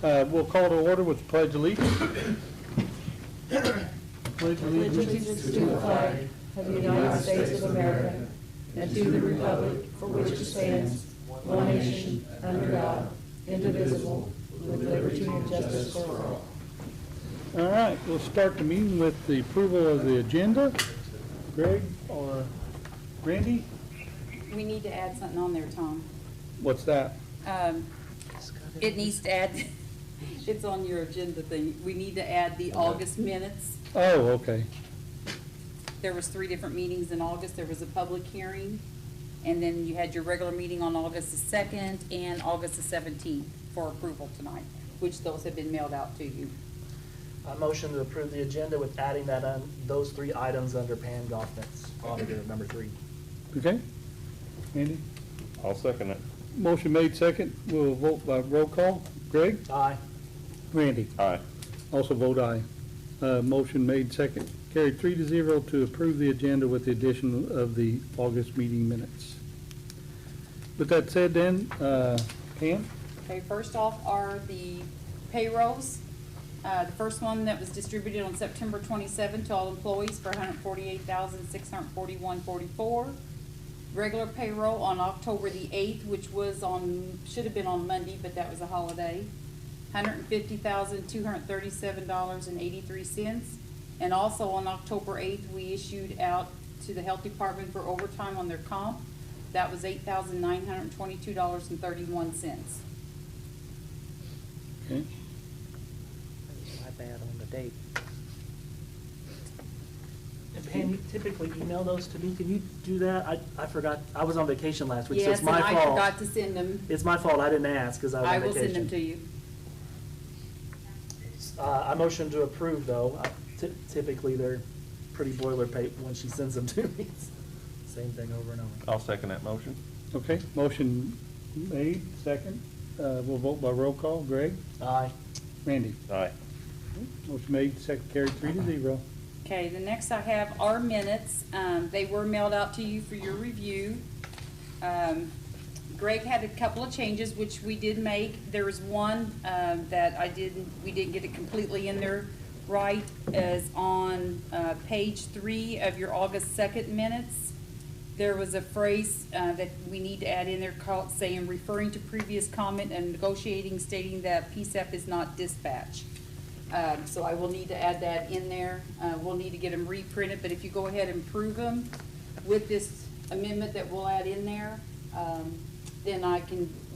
We'll call to order with the Pledge of Allegiance. Pledge Allegiance to the flag of the United States of America and to the republic for which it stands, one nation, under God, indivisible, with liberty and justice for all. All right, we'll start the meeting with the approval of the agenda. Greg or Randy? We need to add something on there, Tom. What's that? It needs to add, it's on your agenda thing. We need to add the August minutes. Oh, okay. There was 3 different meetings in August. There was a public hearing, and then you had your regular meeting on August the 2nd and August the 17th for approval tonight, which those have been mailed out to you. I motion to approve the agenda with adding that those 3 items under Pam Goffman's auditor, number 3. Okay. Randy? I'll second it. Motion made second. We'll vote by roll call. Greg? Aye. Randy? Aye. Also vote aye. Motion made second. Carried 3-0 to approve the agenda with the addition of the August meeting minutes. With that said then, Pam? Okay, first off are the payrolls. The first one that was distributed on September 27 to all employees for $148,641.44. Regular payroll on October the 8th, which was should have been on Monday, but that was a holiday, $150,237.83. And also on October 8th, we issued out to the Health Department for overtime on their comp. That was $8,922.31. Okay. My bad on the date. And Pam, you typically email those to me. Can you do that? I forgot. I was on vacation last week, so Yes, it's and my I fault. forgot to send them. It's my fault. I didn't ask because I was on I will vacation. send them to you. I motion to approve, though. Typically, they're pretty boilerplate when she sends them to me. Same thing over and over. I'll second that motion. Okay, motion made, second. We'll vote by roll call. Greg? Aye. Randy? Aye. Motion made, second, carried 3-0. Okay, the next I have are minutes. They were mailed out to you for your review. Greg had a couple of changes, which we did make. There was one that we didn't get it completely in there right, as on page 3 of your August 2nd minutes. There was a phrase that we need to add in there called saying, referring to previous comment and negotiating, stating that PSAP is not dispatch. So I will need to add that in there. We'll need to get them reprinted, but if you go ahead and approve them with this amendment that we'll add in there, then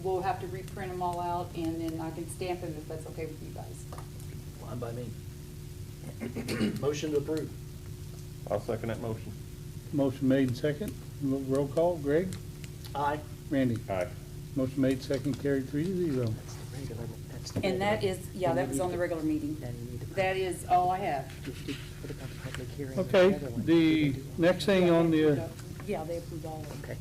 we'll have to reprint them all out, and then I can stamp them if that's okay with you guys. Fine by me. Motion to approve. I'll second that motion. Motion made and second. Roll call. Greg? Aye. Randy? Aye. Motion made, second, carried 3-0. That's the regular, that's the And that is, yeah, that was on the regular meeting. That is all I have. What about the public hearing? Okay, the next thing on the Yeah, they approved all of them. Okay.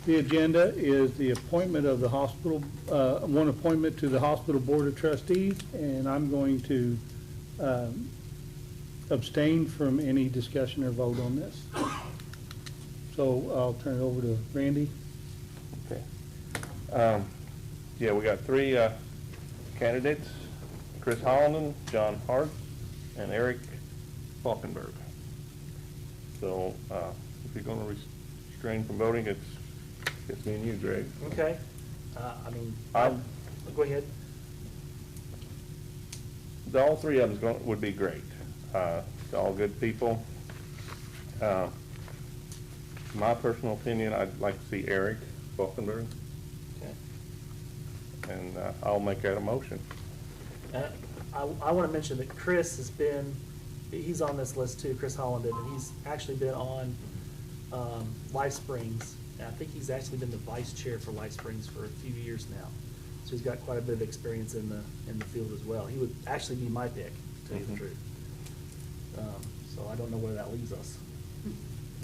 The agenda is the appointment of the hospital, one appointment to the hospital board of trustees, and I'm going to abstain from any discussion or vote on this. So I'll turn it over to Randy. Okay. Yeah, we got 3 candidates, Chris Holland, John Hart, and Eric Falkenberg. So if you're going to restrain from voting, it's me and you, Greg. Okay. Go ahead. All 3 of them would be great. They're all good people. My personal opinion, I'd like to see Eric Falkenberg, Okay. and I'll make that a motion. I want to mention that Chris he's on this list too, Chris Holland, and he's actually been on Life Springs. And I think he's actually been the vice chair for Life Springs for a few years now. So he's got quite a bit of experience in the field as well. He would actually be my pick, to tell you the truth. So I don't know where that leaves us.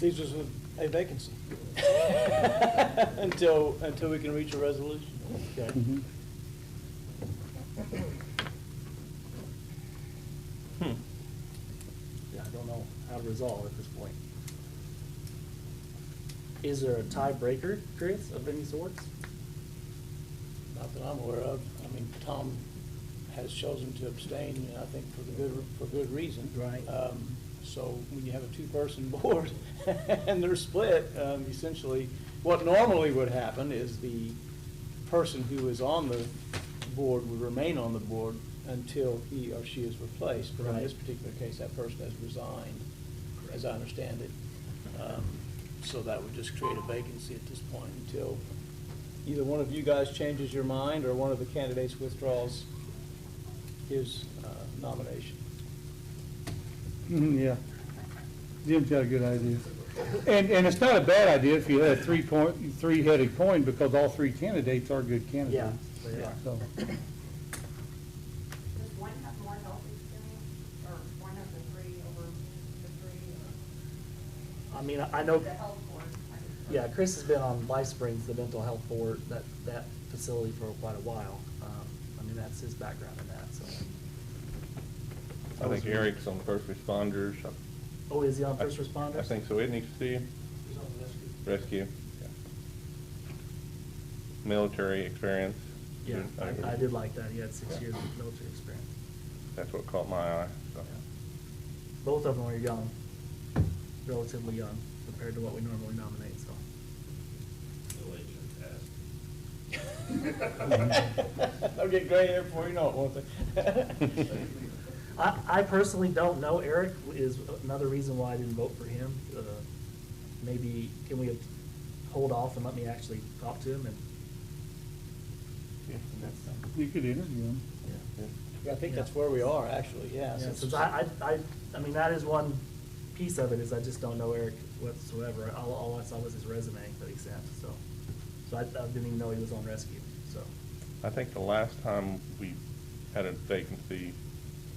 Leaves us with a vacancy until we can reach a resolution. Okay. Yeah, I don't know how to resolve at this point. Is there a tiebreaker, Chris, of any sorts? Not that I'm aware of. I mean, Tom has chosen to abstain, and I think for good reason. Right. So when you have a two-person board and they're split, essentially, what normally would happen is the person who is on the board would remain on the board until he or she is replaced. But in Right. this particular case, that person has resigned, as I understand it. So that would just create a vacancy at this point until either one of you guys changes your mind or one of the candidates withdraws his nomination. Yeah. Jim's got a good idea. And it's not a bad idea if you had a three-headed coin, because all three candidates are good candidates. Yeah, they are. So, Does one have more health experience, or one of the three over the three? I mean, I know, The health board. yeah, Chris has been on Life Springs, the mental health board, that facility for quite a while. I mean, that's his background in that, so. I think Eric's on first responders. Oh, is he on first responders? I think so, isn't he, Steve? Rescue. Yeah. Military experience. Yeah, I did like that. He had 6 years of military experience. That's what caught my eye, so. Both of them are young, relatively young, compared to what we normally nominate, so. I'll get gray hair before you know it, won't they? I personally don't know. Eric is another reason why I didn't vote for him. Maybe, can we hold off and let me actually talk to him and? you could interview him. Yeah. I think that's where we are, actually, yeah. Yeah, since I mean, that is one piece of it, is I just don't know Eric whatsoever. All I saw was his resume that he sent, so I didn't even know he was on rescue, so. I think the last time we had a vacancy,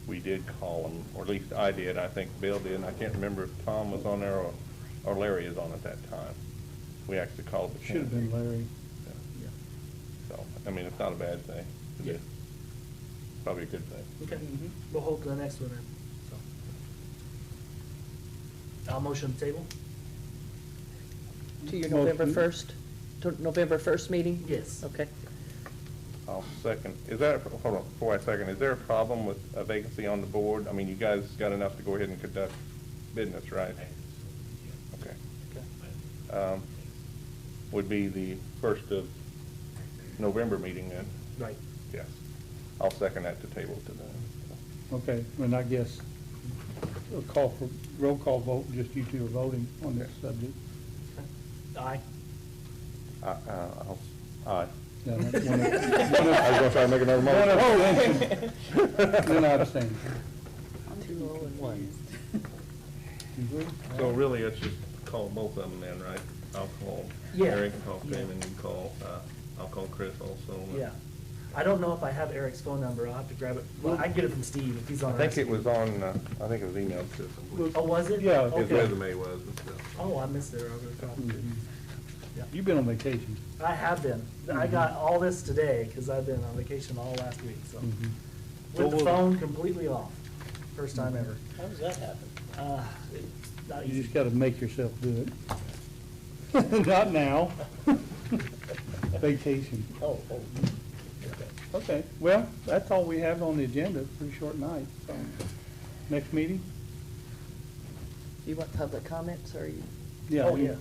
we did call him, or at least I did. I think Bill did, and I can't remember if Tom was on there or Larry is on at that time. We actually called the Should have been candidate. Larry. Yeah. So, I mean, it's not a bad thing. Yeah. Probably a good thing. Okay, we'll hold to the next one then, so. I'll motion the table? To your November Motion. 1st, to November 1st meeting? Yes. Okay. I'll second. Is there, hold on, before I second, is there a problem with a vacancy on the board? I mean, you guys got enough to go ahead and conduct business, right? Okay. Okay. Would be the 1st of November meeting then? Right. Yes. I'll second that to table to them. Okay, and I guess roll call vote, just you two are voting on this subject. Aye. Aye. Yeah, that's one of- I was gonna try to make another One motion. abstention. Then I abstain. 2-0 and 1. You agree? So really, it's just call both of them then, right? I'll call Yeah. Eric, I'll call Yeah. Tim, and you call, I'll call Chris also. Yeah. I don't know if I have Eric's phone number. I'll have to grab it. Well, I can get it from Steve if he's on I think it rescue. was on, I think it was emailed to us. Oh, was it? Yeah. His Okay. resume was and stuff. Oh, I missed it. I would've copied it. Mhm. Yeah. You've been on vacation. I have been. I got all this today because I've been on vacation all last week, so. Mhm. With the Well, phone completely off. First time ever. How does that happen? It's not You easy. just gotta make yourself do it. Not now. Vacation. Oh. Okay, well, that's all we have on the agenda. Pretty short night, so. Next meeting? You want public comments, or you? Yeah. Oh, we- yeah.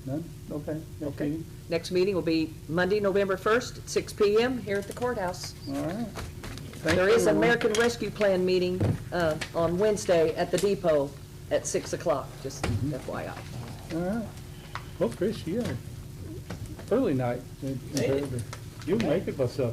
None? Okay, next Okay. meeting? Next meeting will be Monday, November 1st, at 6 PM here at the courthouse. All right. Thanks, There is an everyone. American Rescue Plan meeting on Wednesday at the depot at 6 o'clock, just FYI. All right. Well, Chris, you had an early night. Made it. You'll make it by 7.